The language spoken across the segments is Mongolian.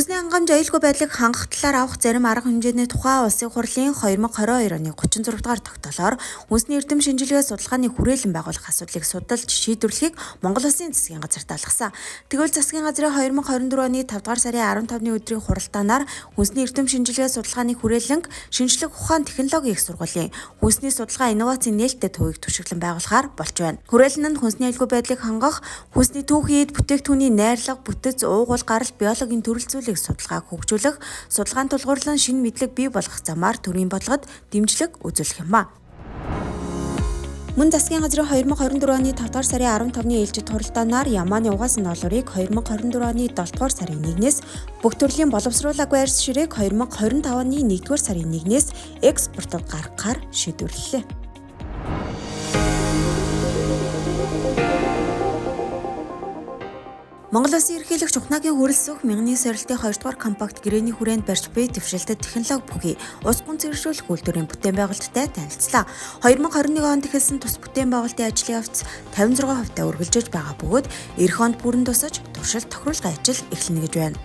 Хүнсний хангамж аюулгүй байдлыг хангах талаар авах зарим арга хэмжээний тухай Улсын хурлын 2022 оны 36 дугаар тогтоолоор хүнсний эрдэм шинжилгээ судалгааны хүрээлэн байгуулах асуудлыг судалж шийдвэрлэхийг Монгол Улсын засгийн газарт алгасан. Тэгвэл засгийн газрын 2024 оны 5 дугаар сарын 15-ны өдрийн хуралдаанаар хүнсний эрдэм шинжилгээ судалгааны хүрээлэнг шинжлэх ухаан технологийн их сургуулийн хүнсний судалгаа инновацийн нээлттэй төвийг туршиглан байгуулахаар болж байна. Хүрээлэн нь хүнсний аюулгүй байдлыг хангах, хүнсний түүхийд бүтээгдэхүүний найрлага, бүтэц, уугуул, гаралт, биологийн төрөл судалгааг хөгжүүлэх, судалгаанд тулгуурлан шинэ мэдлэг бий болгох замаар төрийн бодлогод дэмжлэг үзүүлэх юм а. Мөн засгийн газрын 2024 оны 5 дугаар сарын 15-ны ээлжид хуралдаанаар Ямааны угаасан ноолуурыг 2024 оны 7 дугаар сарын 1-ээс бүх төрлийн боловсруулаагүй арьс ширээг 2025 оны 1 дугаар сарын 1-ээс экспортод гаргахаар шийдвэрлэлээ. Монгол Улсын ерөнхийлөгч Ухнагийн хөрөлсөх мянганы сорилтын 2 дугаар компакт гэрээний хүрээнд барьж буй дэвшилтэд технологи бүхий ус гүн цэвэршүүлэх үйлдвэрийн бүтээн байгуулалттай танилцлаа. 2021 онд эхэлсэн тус бүтээн байгуулалтын ажлын явц 56% үргэлжлэж байгаа бөгөөд эх онд бүрэн тусаж туршилт тохируулгын ажил эхэлнэ гэж байна.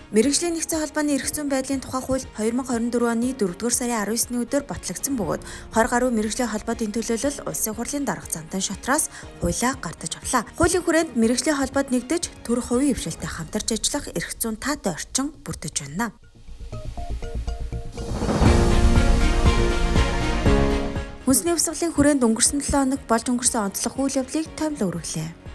Мэргэжлийн нэгдсэн холбооны эрх зүйн байдлын тухай хууль 2024 оны 4 дугаар сарын 19-ны өдөр батлагдсан бөгөөд 20 гаруй мэргэжлийн холбоодын төлөөлөл улсын хурлын дарга зантан шатраас хуулиа гардаж авлаа. Хуулийн хүрээнд мэргэжлийн холбоод нэгдэж төрөх хувийн хвшилтэд хамтарч ажиллах эрх зүйн таатай орчин бүрдэж байна. Хүнсний хувьсгалын хүрээнд өнгөрсөн 7 хоног болж өнгөрсөн онцлог үйл явдлыг томилон өргөлээ.